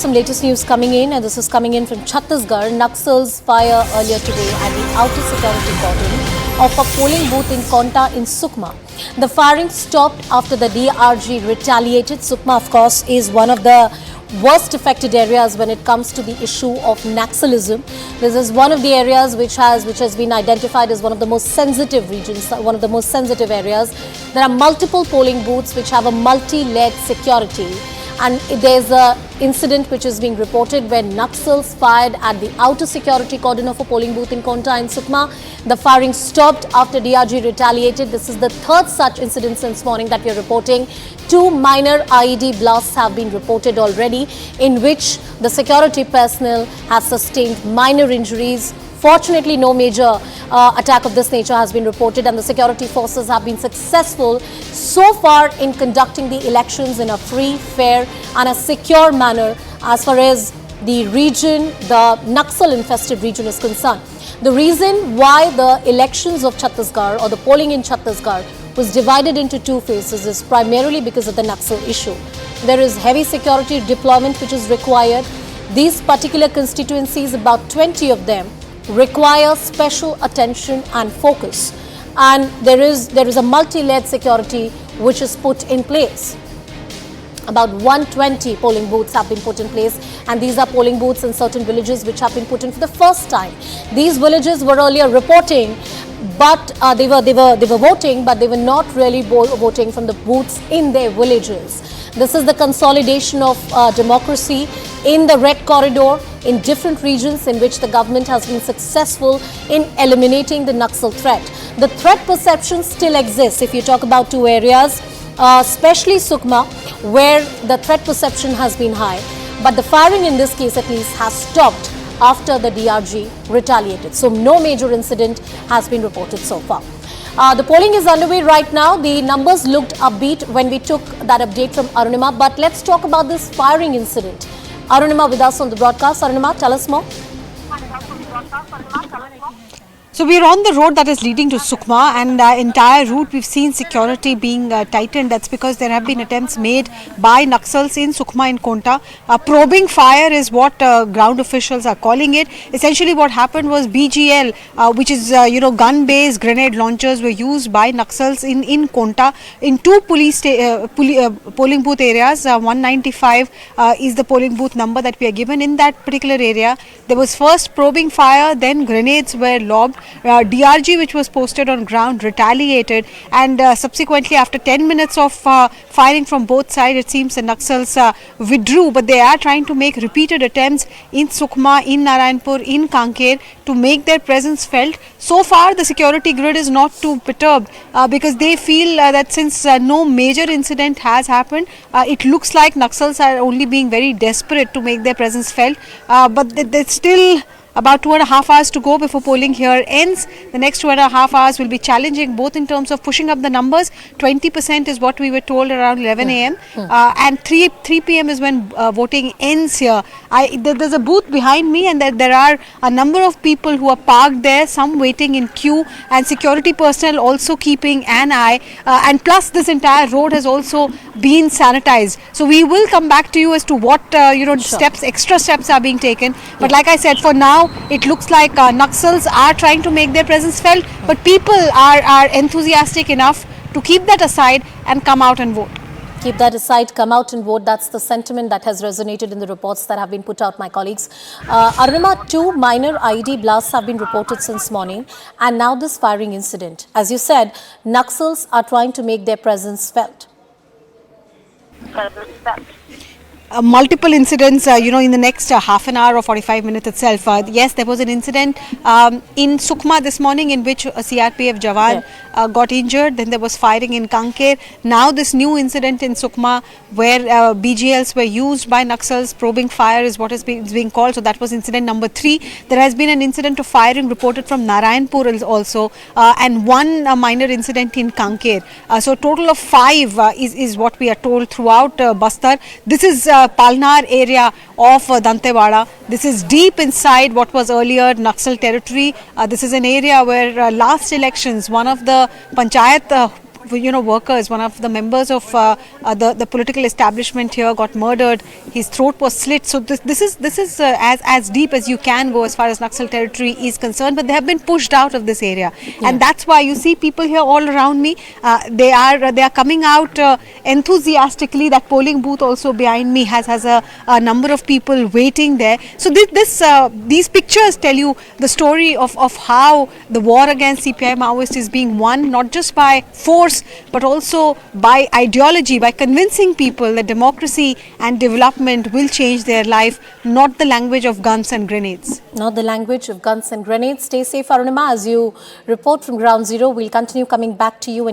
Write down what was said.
Some latest news coming in, and this is coming in from Chhattisgarh. Naxals fire earlier today at the outer security cordon of a polling booth in Konta in Sukma. The firing stopped after the DRG retaliated. Sukma, of course, is one of the worst affected areas when it comes to the issue of Naxalism. This is one of the areas which has been identified as one of the most sensitive regions, one of the most sensitive areas. There are multiple polling booths which have a multi-layered security. And there's an incident which is being reported where Naxals fired at the outer security cordon of a polling booth in Konta and Sukma. The firing stopped after DRG retaliated. This is the third such incident since morning that we are reporting. 2 minor IED blasts have been reported already, in which the security personnel have sustained minor injuries. Fortunately, no major attack of this nature has been reported, and the security forces have been successful so far in conducting the elections in a free, fair and a secure manner as far as the region, the Naxal-infested region is concerned. The reason why the elections of Chhattisgarh or the polling in Chhattisgarh was divided into two phases is primarily because of the Naxal issue. There is heavy security deployment which is required. These particular constituencies, about 20 of them, require special attention and focus, and there is a multi-layered security which is put in place. About 120 polling booths have been put in place, and these are polling booths in certain villages which have been put in for the first time. These villages were earlier reporting, but they were voting, but they were not really voting from the booths in their villages. This is the consolidation of democracy in the red corridor in different regions in which the government has been successful in eliminating the Naxal threat. The threat perception still exists if you talk about two areas, especially Sukma, where the threat perception has been high. But the firing in this case at least has stopped after the DRG retaliated. So no major incident has been reported so far. The polling is underway right now. The numbers looked upbeat when we took that update from Arunima. But let's talk about this firing incident. Arunima with us on the broadcast. Arunima, tell us more. So we are on the road that is leading to Sukma, and entire route we've seen security being tightened. That's because there have been attempts made by Naxals in Sukma and Konta. Probing fire is what ground officials are calling it. Essentially what happened was BGL, which is gun-based grenade launchers, were used by Naxals in Konta in two polling booth areas. 195 is the polling booth number that we are given. In that particular area, there was first probing fire, then grenades were lobbed. DRG, which was posted on ground, retaliated, and subsequently after 10 minutes of firing from both sides, it seems the Naxals withdrew, but they are trying to make repeated attempts in Sukma, in Narayanpur, in Kanker to make their presence felt. So far the security grid is not too perturbed because they feel that since no major incident has happened, it looks like Naxals are only being very desperate to make their presence felt, but there's still about 2.5 hours to go before polling here ends. The next 2.5 hours will be challenging, both in terms of pushing up the numbers. 20% is what we were told around 11 a.m. And 3 p.m. is when voting ends here. There's a booth behind me, and there are a number of people who are parked there, some waiting in queue, and security personnel also keeping an eye. And plus this entire road has also been sanitized. So we will come back to you as to what extra steps are being taken. But like I said, for now, it looks like Naxals are trying to make their presence felt, but people are enthusiastic enough to keep that aside and come out and vote. Keep that aside, come out and vote. That's the sentiment that has resonated in the reports that have been put out, my colleagues. Arunima, 2 minor IED blasts have been reported since morning, and now this firing incident. As you said, Naxals are trying to make their presence felt. Multiple incidents, in the next half an hour or 45 minutes itself. Yes, there was an incident in Sukma this morning in which a CRPF Jawan got injured. Then there was firing in Kanker. Now this new incident in Sukma where BGLs were used by Naxals. Probing fire is what is being called. So that was incident number 3. There has been an incident of firing reported from Narayanpur also, and one minor incident in Kanker. So total of 5 is what we are told throughout Bastar. This is Palnar area of Dantewada. This is deep inside what was earlier Naxal territory. This is an area where last elections, one of the panchayat workers, one of the members of the political establishment here got murdered. His throat was slit. So this is as deep as you can go as far as Naxal territory is concerned. But they have been pushed out of this area, and that's why you see people here all around me. They are coming out enthusiastically. That polling booth also behind me has a number of people waiting there. So these pictures tell you the story of how the war against CPI Maoist is being won, not just by force but also by ideology, by convincing people that democracy and development will change their life, not the language of guns and grenades. Not the language of guns and grenades. Stay safe, Arunima. As you report from Ground Zero, we'll continue coming back to you.